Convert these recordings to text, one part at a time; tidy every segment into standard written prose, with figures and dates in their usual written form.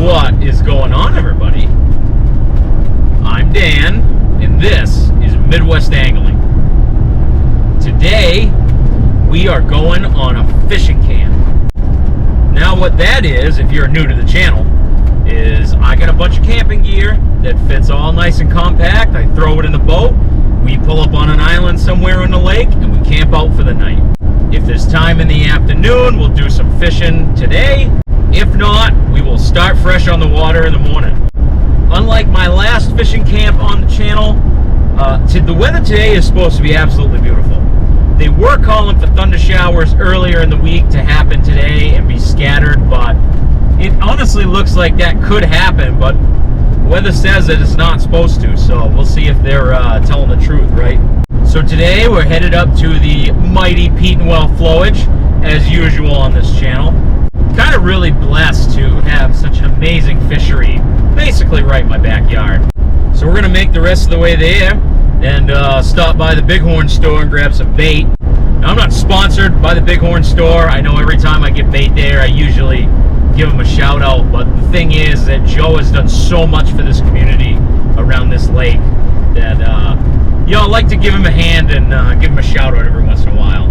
What is going on, everybody? I'm Dan, and this is Midwest Angling. Today, we are going on a fishing camp. Now what that is, if you're new to the channel, is I got a bunch of camping gear that fits all nice and compact. I throw it in the boat, we pull up on an island somewhere in the lake, and we camp out for the night. If there's time in the afternoon, we'll do some fishing today. If not, we will start fresh on the water in the morning. Unlike my last fishing camp on the channel, the weather today is supposed to be absolutely beautiful. They were calling for thunder showers earlier in the week to happen today and be scattered, but it honestly looks like that could happen, but weather says that it's not supposed to, so we'll see if they're telling the truth, right? So today we're headed up to the mighty Petenwell Flowage, as usual on this channel. Kind of really blessed to have such an amazing fishery, basically right in my backyard. So we're going to make the rest of the way there and stop by the Bighorn store and grab some bait. Now, I'm not sponsored by the Bighorn store. I know every time I get bait there, I usually give them a shout out, but the thing is that Joe has done so much for this community around this lake that I like to give him a hand and give him a shout out every once in a while.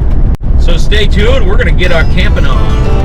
So stay tuned, we're going to get our camping on.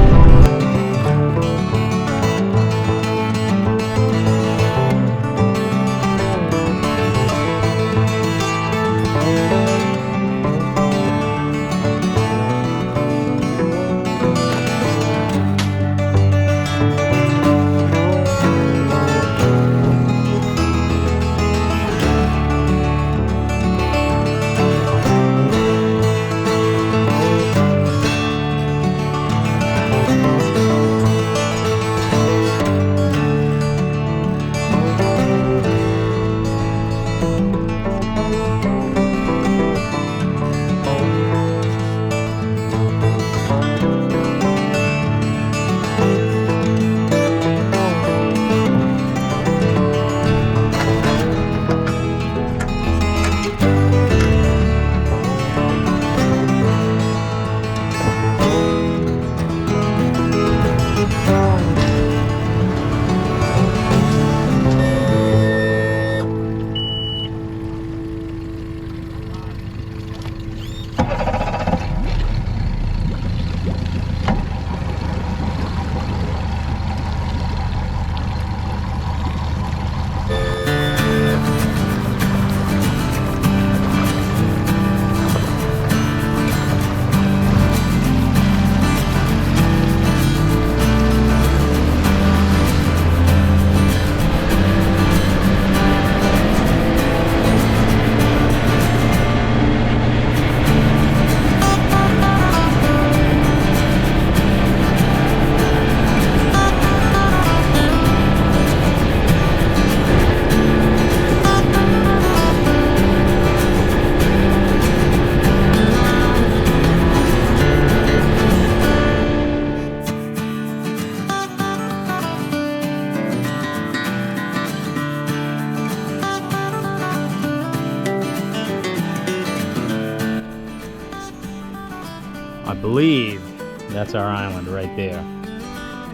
I believe that's our island right there.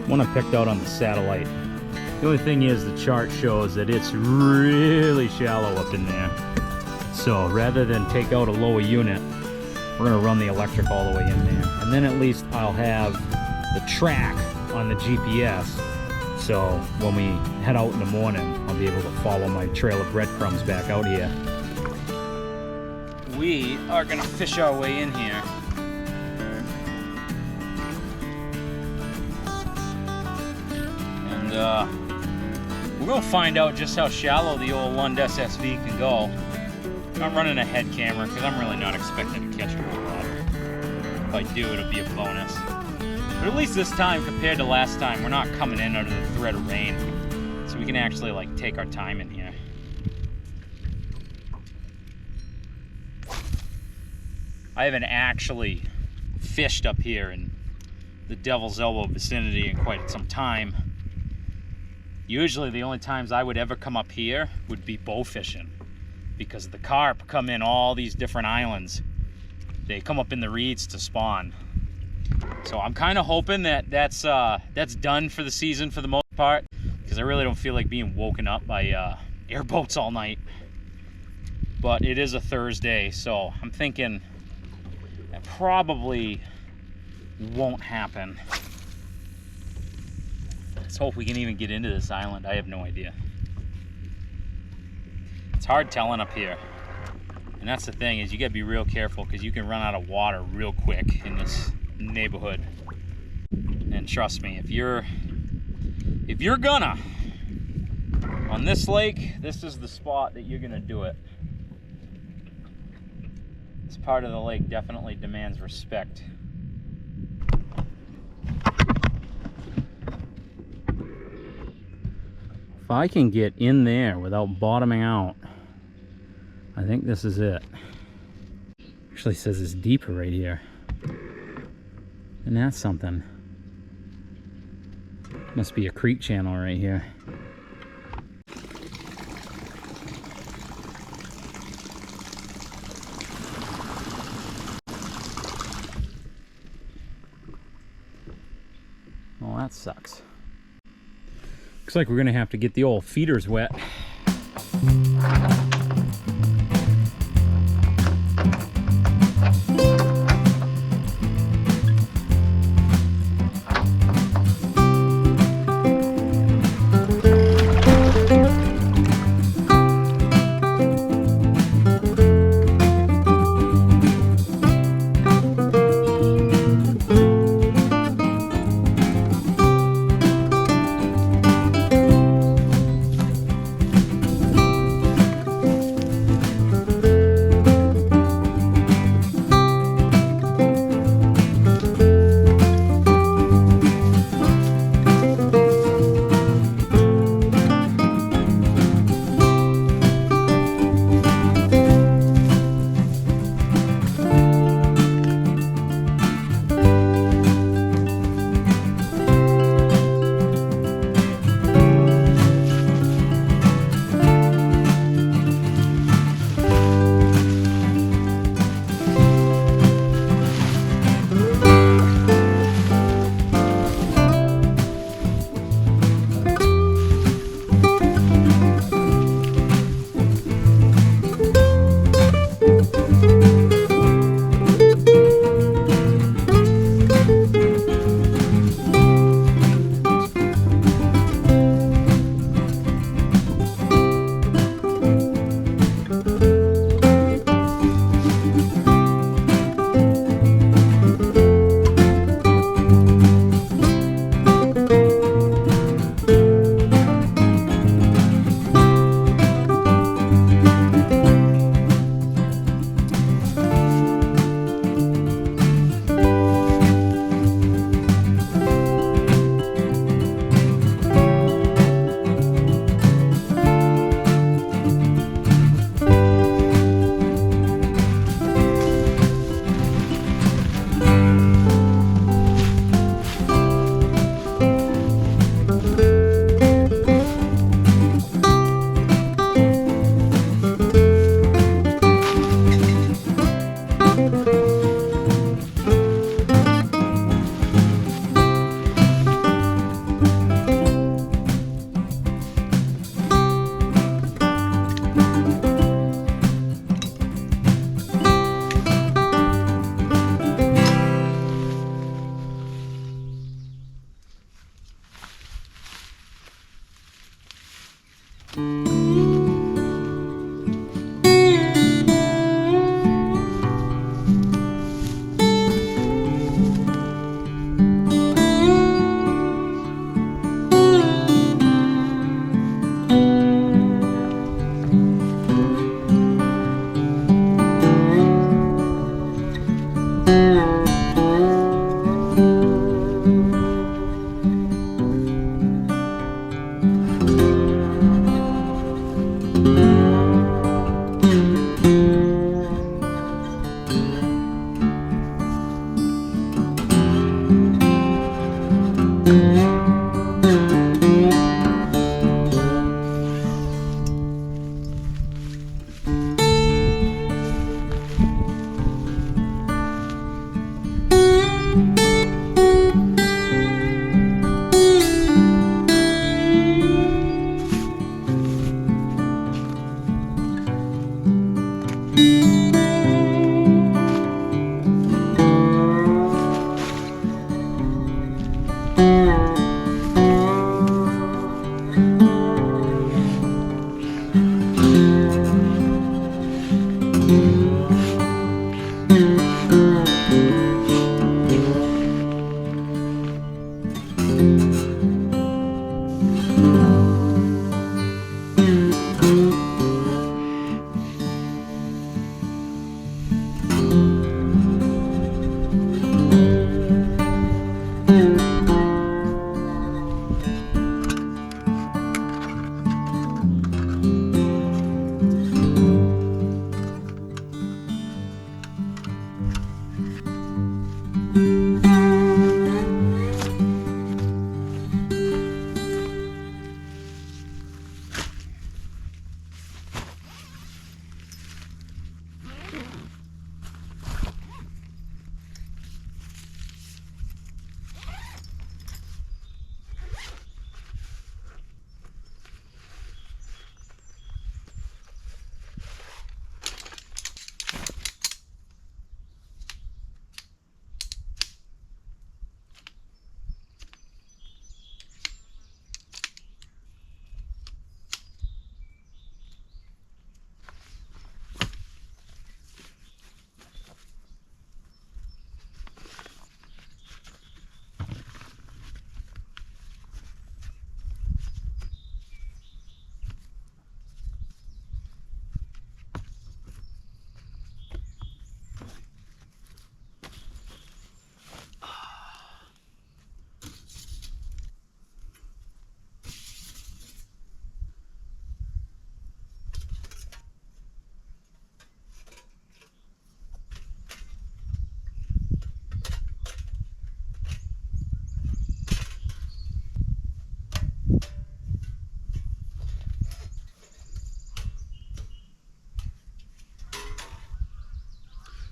One I picked out on the satellite. The only thing is the chart shows that it's really shallow up in there. So rather than take out a lower unit, we're gonna run the electric all the way in there. And then at least I'll have the track on the GPS. So when we head out in the morning, I'll be able to follow my trail of breadcrumbs back out here. We are gonna fish our way in here. We're going to find out just how shallow the old Lund SSV can go. I'm running a head camera because I'm really not expecting to catch real water. If I do, it'll be a bonus. But at least this time, compared to last time, we're not coming in under the threat of rain. So we can actually take our time in here. I haven't actually fished up here in the Devil's Elbow vicinity in quite some time. Usually the only times I would ever come up here would be bow fishing, because the carp come in all these different islands. They come up in the reeds to spawn. So I'm kind of hoping that that's done for the season for the most part, because because I really don't feel like being woken up by airboats all night. But it is a Thursday, so I'm thinking that probably won't happen. Let's hope we can even get into this island. I have no idea. It's hard telling up here. And that's the thing, is you gotta be real careful because you can run out of water real quick in this neighborhood. And trust me, if you're gonna, on this lake, this is the spot that you're gonna do it. This part of the lake definitely demands respect. If I can get in there without bottoming out, I think this is it. Actually says it's deeper right here. And that's something. Must be a creek channel right here. Well, that sucks. Looks like we're gonna have to get the old feeders wet.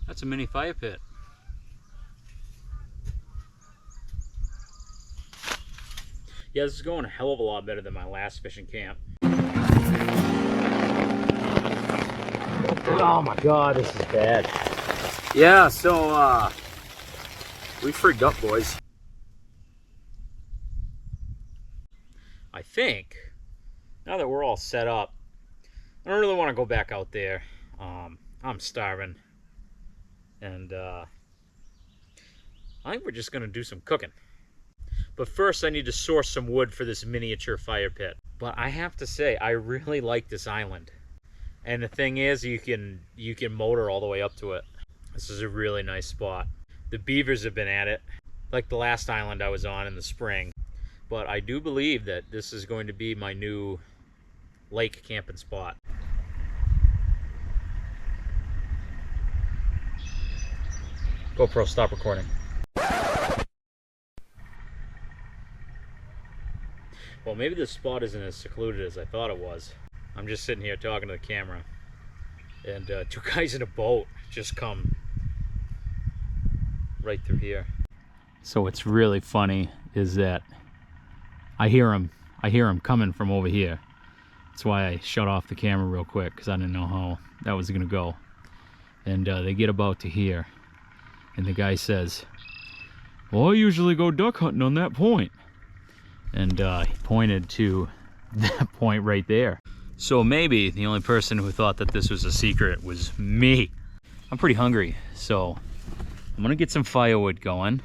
That's a mini fire pit. Yeah, this is going a hell of a lot better than my last fishing camp. Oh my god, this is bad. Yeah, so we frigged up, boys. I think now that we're all set up, I don't really want to go back out there. I'm starving, and I think we're just gonna do some cooking. But first I need to source some wood for this miniature fire pit. But I have to say, I really like this island. And the thing is, you can motor all the way up to it. This is a really nice spot. The beavers have been at it, like the last island I was on in the spring. But I do believe that this is going to be my new lake camping spot. GoPro, stop recording. Well, maybe this spot isn't as secluded as I thought it was. I'm just sitting here talking to the camera, and two guys in a boat just come right through here. So what's really funny is that I hear them coming from over here. That's why I shut off the camera real quick, because I didn't know how that was gonna go. And they get about to here, and the guy says, "Well, I usually go duck hunting on that point." And he pointed to that point right there. So maybe the only person who thought that this was a secret was me. I'm pretty hungry, so I'm gonna get some firewood going,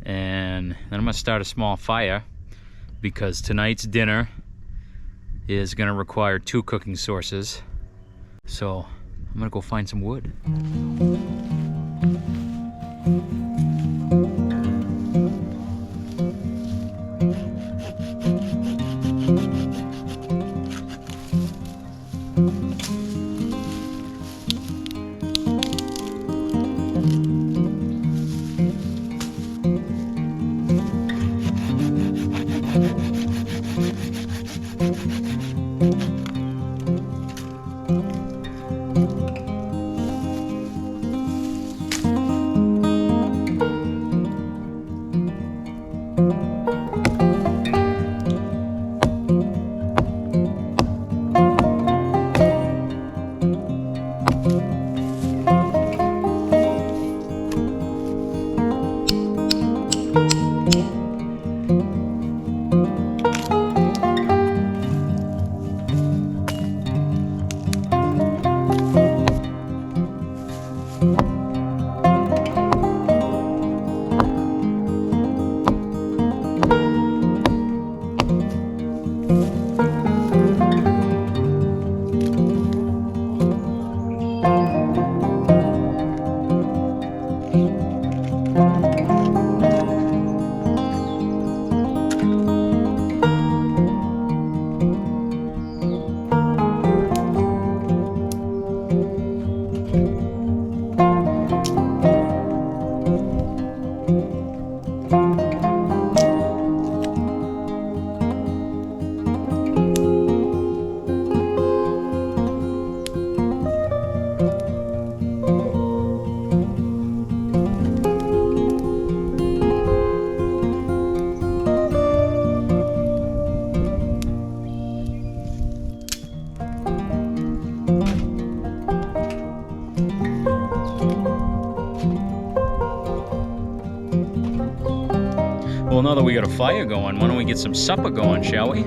and then I'm gonna start a small fire, because tonight's dinner is gonna require 2 cooking sources. So I'm gonna go find some wood. Well, now that we got a fire going, why don't we get some supper going, shall we?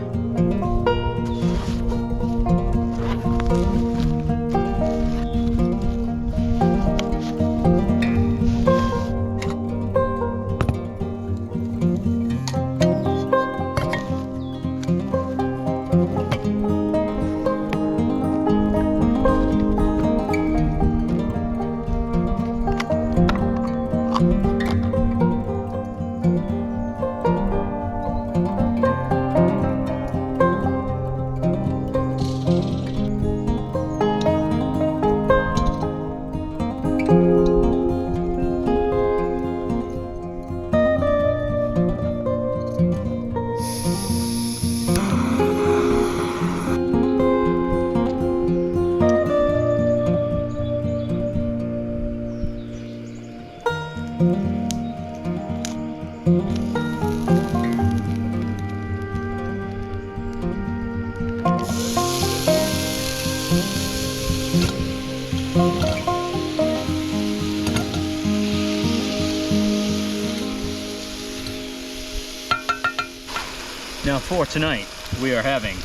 Now for tonight, we are having,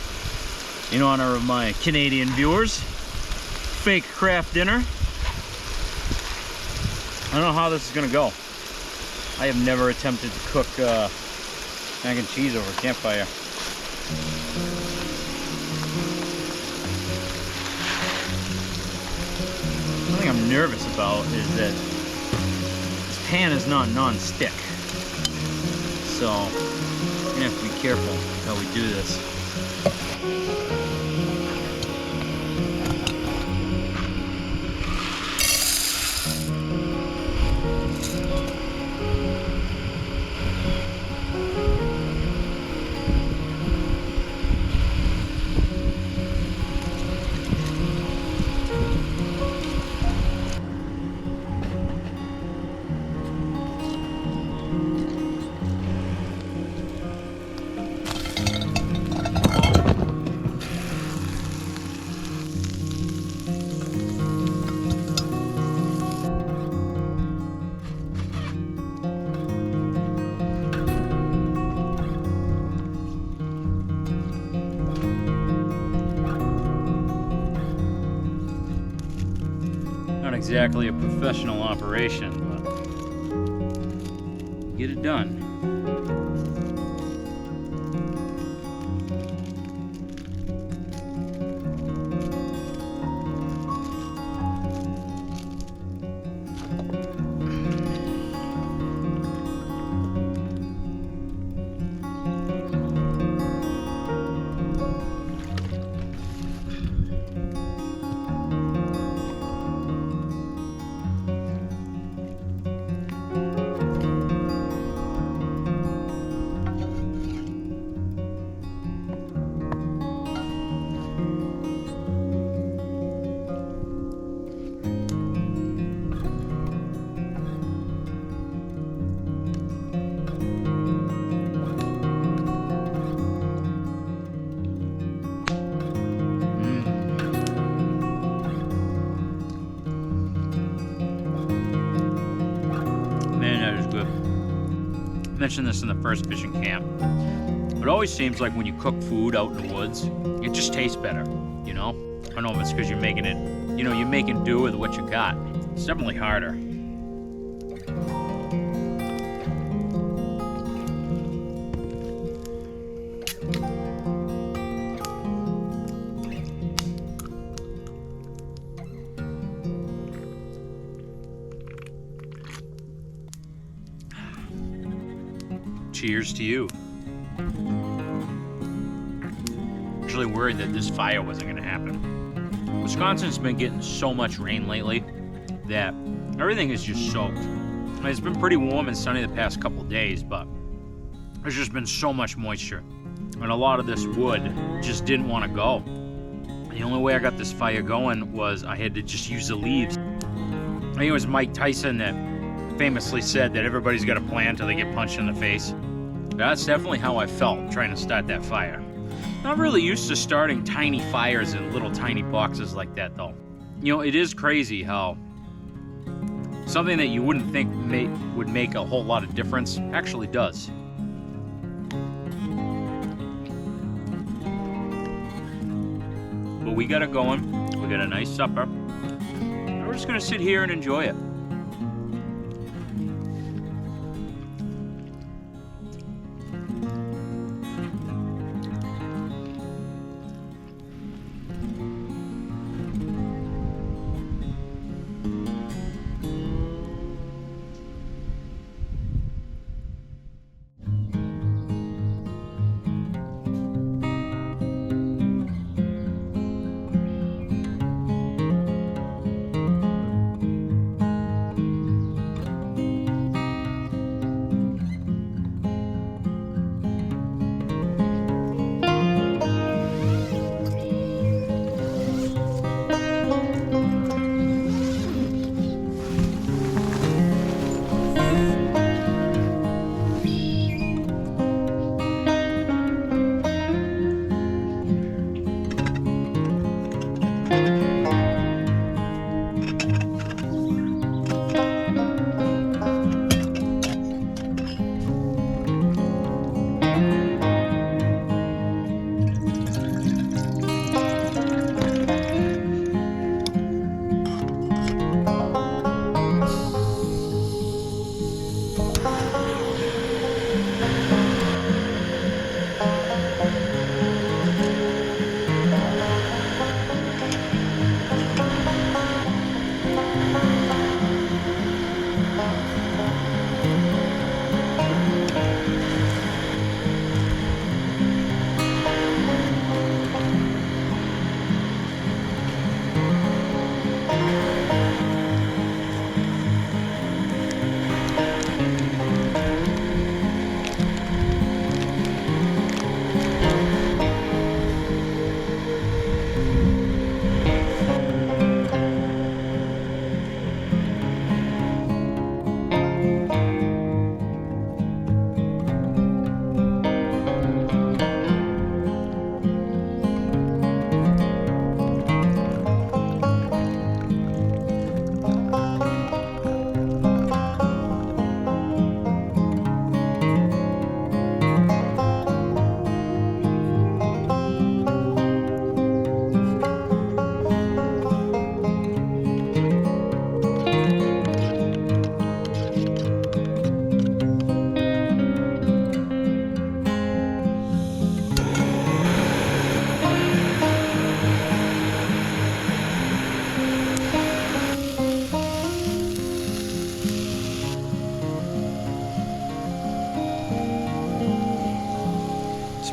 in honor of my Canadian viewers, fake craft dinner. I don't know how this is gonna go. I have never attempted to cook mac and cheese over a campfire. One thing I'm nervous about is that this pan is not non-stick. So I'm gonna have to be careful how we do this. Exactly a professional operation, but get it done. I mentioned this in the first fishing camp. It always seems like when you cook food out in the woods, it just tastes better, you know? I don't know if it's because you're making it, you know, you're making do with what you got. It's definitely harder. Cheers to you. Actually worried that this fire wasn't gonna happen. Wisconsin's been getting so much rain lately that everything is just soaked. It's been pretty warm and sunny the past couple days, but there's just been so much moisture. And a lot of this wood just didn't want to go. The only way I got this fire going was I had to just use the leaves. I think it was Mike Tyson that famously said that everybody's got a plan till they get punched in the face. That's definitely how I felt trying to start that fire. Not really used to starting tiny fires in little tiny boxes like that though. You know, it is crazy how something that you wouldn't think would make a whole lot of difference actually does. But we got it going. We got a nice supper. And we're just gonna sit here and enjoy it.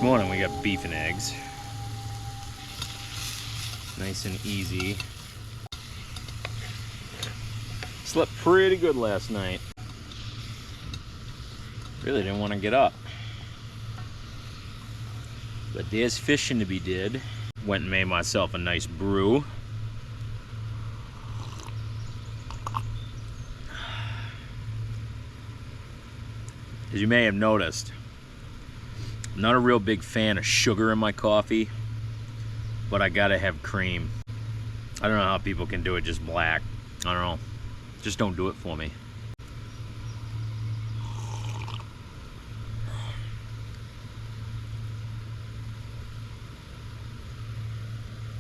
morning we got beef and eggs. Nice and easy. Slept pretty good last night. Really didn't want to get up. But there's fishing to be did. Went and made myself a nice brew. As you may have noticed, I'm not a real big fan of sugar in my coffee, but I gotta have cream. I don't know how people can do it just black. I don't know. Just don't do it for me.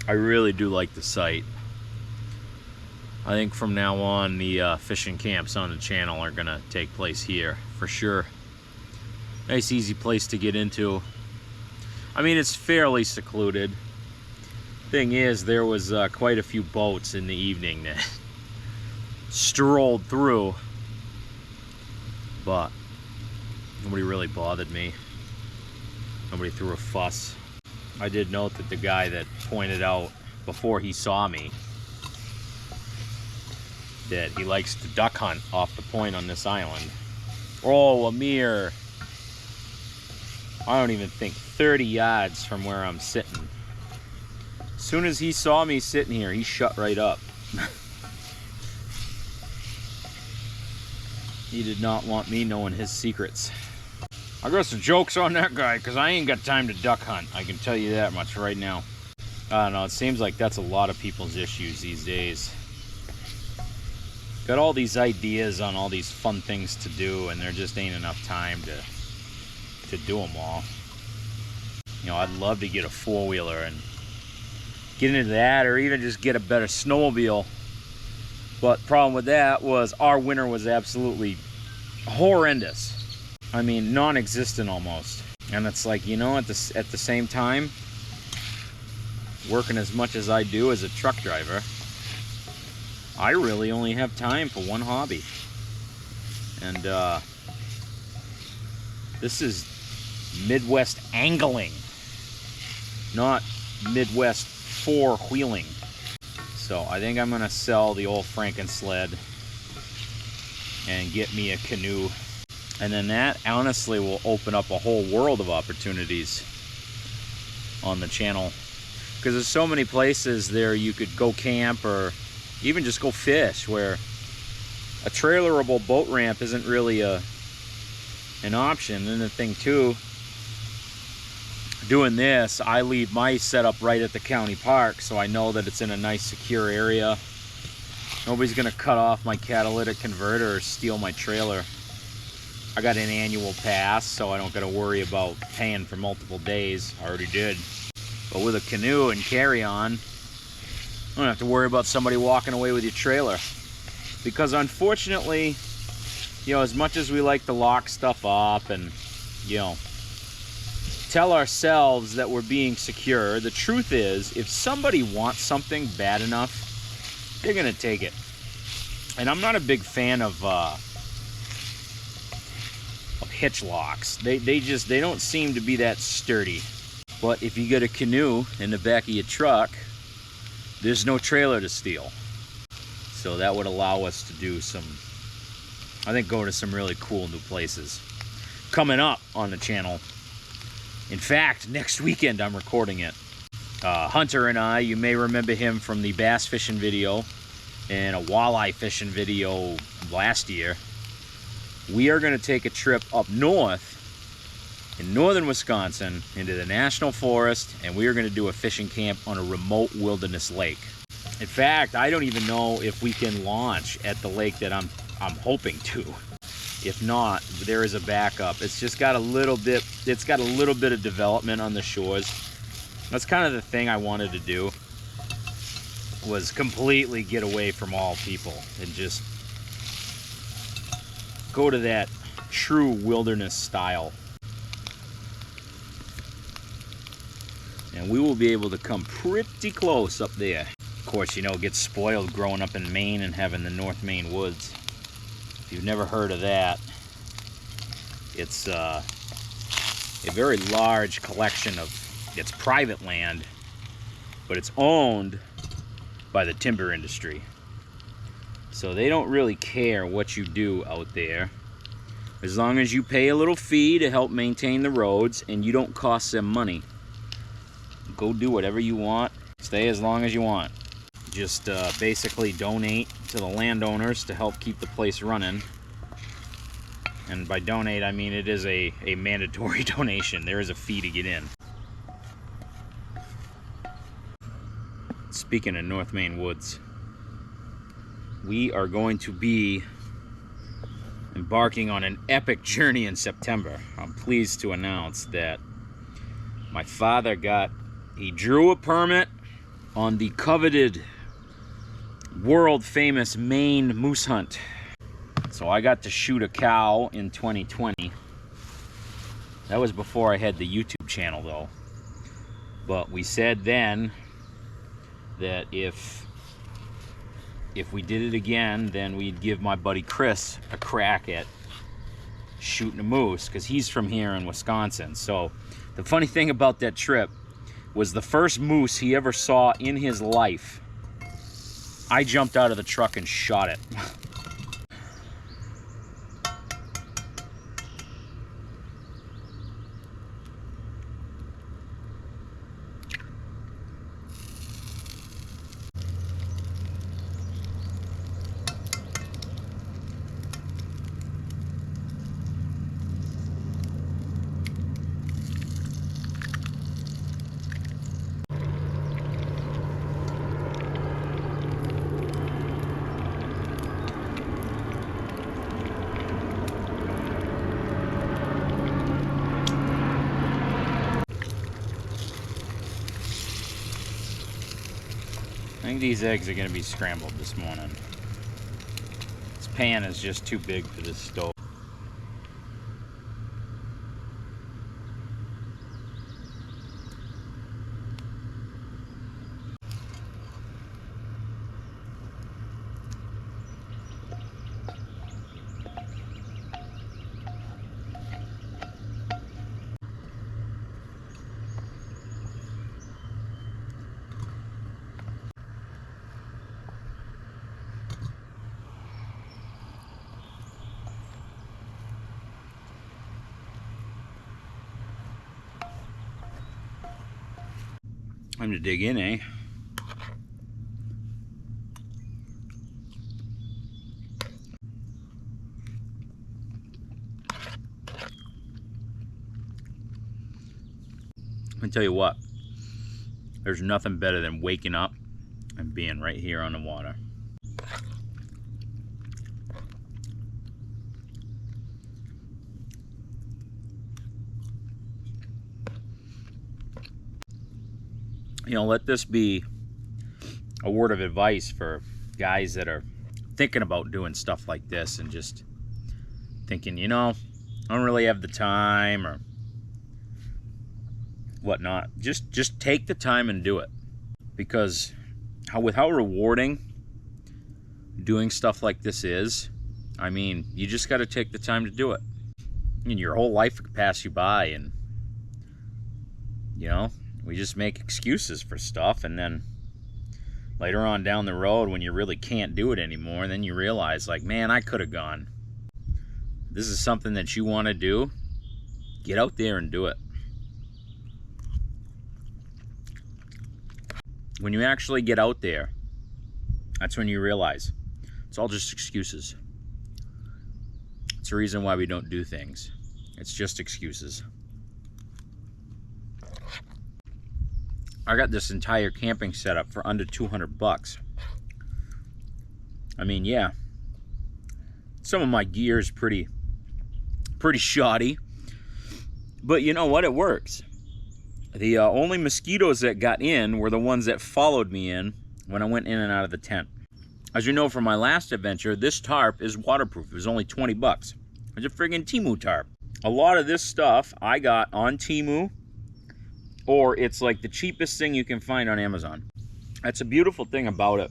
I really do like the site. I think from now on the fishing camps on the channel are gonna take place here for sure. Nice easy place to get into. I mean, it's fairly secluded. Thing is, there was quite a few boats in the evening that strolled through, but nobody really bothered me. Nobody threw a fuss. I did note that the guy that pointed out before he saw me that he likes to duck hunt off the point on this island. Oh, a mere, I don't even think 30 yards from where I'm sitting. As soon as he saw me sitting here, he shut right up. He did not want me knowing his secrets. I got some jokes on that guy because I ain't got time to duck hunt. I can tell you that much right now. I don't know, it seems like that's a lot of people's issues these days. Got all these ideas on all these fun things to do, and there just ain't enough time to do them all. You know, I'd love to get a four-wheeler and get into that, or even just get a better snowmobile. But problem with that was our winter was absolutely horrendous. I mean, non-existent almost. And it's like, you know, at the same time, working as much as I do as a truck driver, I really only have time for one hobby. And this is Midwest angling, not Midwest four-wheeling. So I think I'm gonna sell the old Franken sled and get me a canoe. And then that honestly will open up a whole world of opportunities on the channel. Because there's so many places there you could go camp or even just go fish where a trailerable boat ramp isn't really an option. And the thing too, doing this, I leave my setup right at the county park, so I know that it's in a nice secure area. Nobody's gonna cut off my catalytic converter or steal my trailer. I got an annual pass, so I don't gotta worry about paying for multiple days. I already did. But with a canoe and carry-on, I don't have to worry about somebody walking away with your trailer. Because unfortunately, you know, as much as we like to lock stuff up and, you know, tell ourselves that we're being secure, the truth is, if somebody wants something bad enough, they're gonna take it. And I'm not a big fan of hitch locks. They don't seem to be that sturdy. But if you get a canoe in the back of your truck, there's no trailer to steal. So that would allow us to do some, I think, go to some really cool new places coming up on the channel. In fact, next weekend I'm recording it. Hunter and I, you may remember him from the bass fishing video and a walleye fishing video last year. We are going to take a trip up north in northern Wisconsin into the National Forest, and we are going to do a fishing camp on a remote wilderness lake. In fact, I don't even know if we can launch at the lake that I'm hoping to. If not, there is a backup. It's just got a little bit, it's got a little bit of development on the shores. That's kind of the thing I wanted to do, was completely get away from all people and just go to that true wilderness style. And we will be able to come pretty close up there. Of course, you know, get spoiled growing up in Maine and having the North Maine woods. If you've never heard of that, it's a very large collection of, it's private land, but it's owned by the timber industry. So they don't really care what you do out there, as long as you pay a little fee to help maintain the roads and you don't cost them money. Go do whatever you want, stay as long as you want. Just basically donate to the landowners to help keep the place running. And by donate, I mean it is a mandatory donation. There is a fee to get in. Speaking of North Maine woods, we are going to be embarking on an epic journey in September. I'm pleased to announce that my father he drew a permit on the coveted, world-famous Maine moose hunt. So I got to shoot a cow in 2020. That was before I had the YouTube channel though. But we said then that if we did it again, then we'd give my buddy Chris a crack at shooting a moose, because he's from here in Wisconsin. So the funny thing about that trip was the first moose he ever saw in his life, I jumped out of the truck and shot it. I think these eggs are going to be scrambled this morning. This pan is just too big for this stove. Time to dig in, eh? Let me tell you what, there's nothing better than waking up and being right here on the water. You know, let this be a word of advice for guys that are thinking about doing stuff like this and just thinking, you know, I don't really have the time or whatnot. Just take the time and do it, because with how rewarding doing stuff like this is, I mean, you just got to take the time to do it. I mean, your whole life could pass you by, and you know, we just make excuses for stuff, and then later on down the road when you really can't do it anymore, then you realize, like, man, I could have gone. This is something that you want to do, get out there and do it. When you actually get out there, that's when you realize it's all just excuses. It's the reason why we don't do things. It's just excuses. I got this entire camping setup for under 200 bucks. I mean, yeah, some of my gear is pretty shoddy, but you know what? It works. The only mosquitoes that got in were the ones that followed me in when I went in and out of the tent. As you know from my last adventure, this tarp is waterproof. It was only 20 bucks. It's a friggin' Temu tarp. A lot of this stuff I got on Temu, or it's like the cheapest thing you can find on Amazon. That's a beautiful thing about it,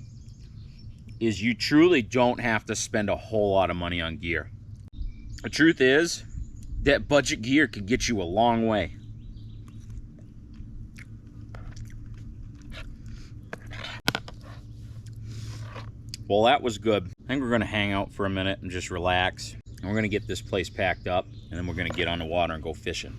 is you truly don't have to spend a whole lot of money on gear. The truth is, that budget gear could get you a long way. Well, that was good. I think we're gonna hang out for a minute and just relax. And we're gonna get this place packed up, and then we're gonna get on the water and go fishing.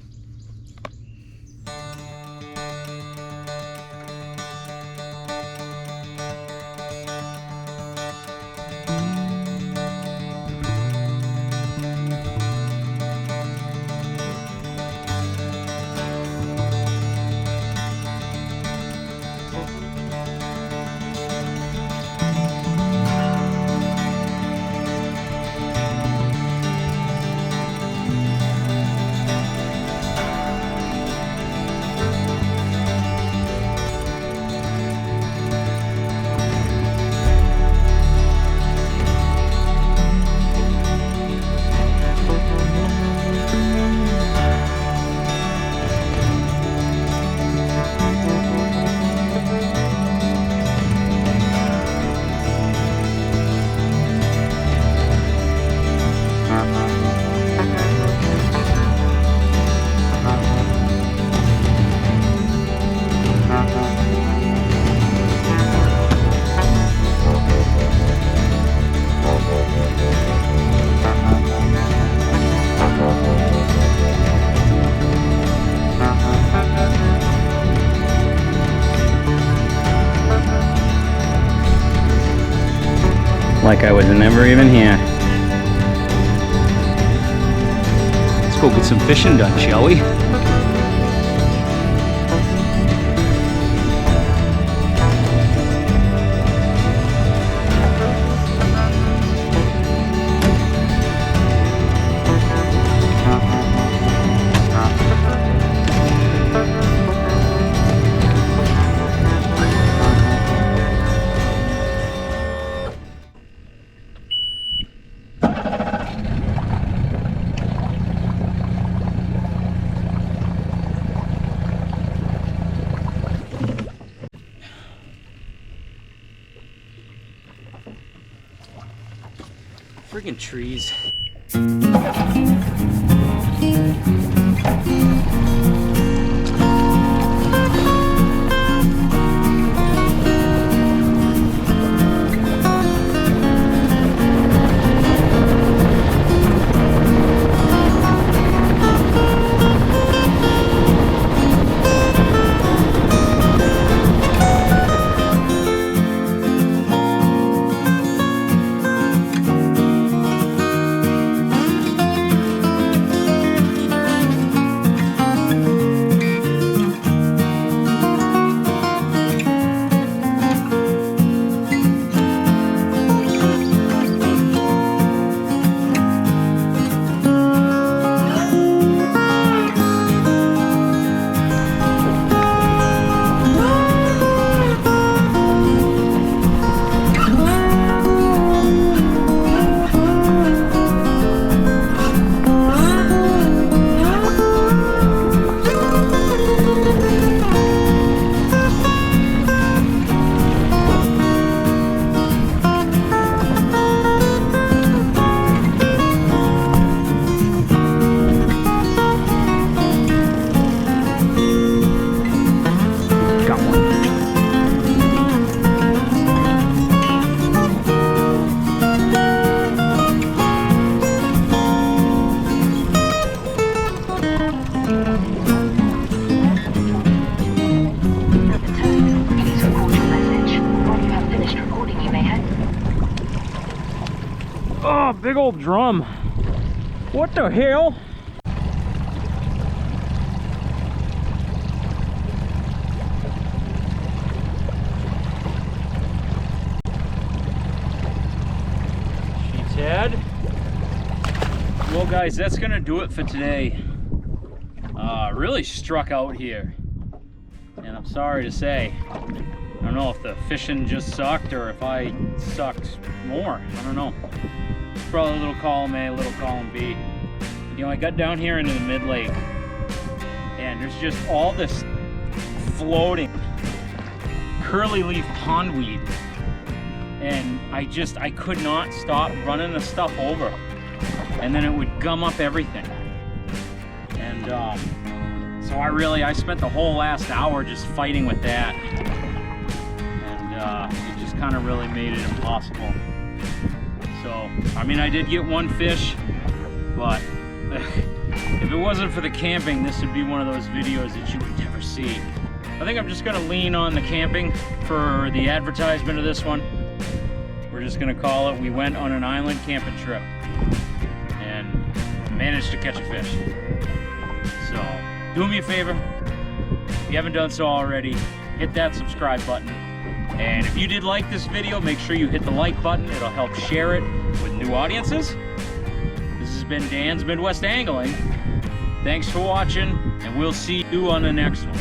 Like I was never even here. Let's go get some fishing done, shall we? Friggin' trees. Oh, big old drum. What the hell? She's head. Well guys, that's gonna do it for today. Really struck out here. And I'm sorry to say, I don't know if the fishing just sucked or if I sucked more. I don't know. Probably a little column A, a little column B. You know, I got down here into the mid-lake and there's just all this floating curly leaf pondweed. And I could not stop running the stuff over. And then it would gum up everything. And so I spent the whole last hour just fighting with that, and it just kind of really made it impossible. So, I mean, I did get one fish, but if it wasn't for the camping, this would be one of those videos that you would never see. I think I'm just gonna lean on the camping for the advertisement of this one. We're just gonna call it, we went on an island camping trip and managed to catch a fish. So, do me a favor, if you haven't done so already, hit that subscribe button. And if you did like this video, make sure you hit the like button. It'll help share it with new audiences. This has been Dan's Midwest Angling. Thanks for watching, and we'll see you on the next one.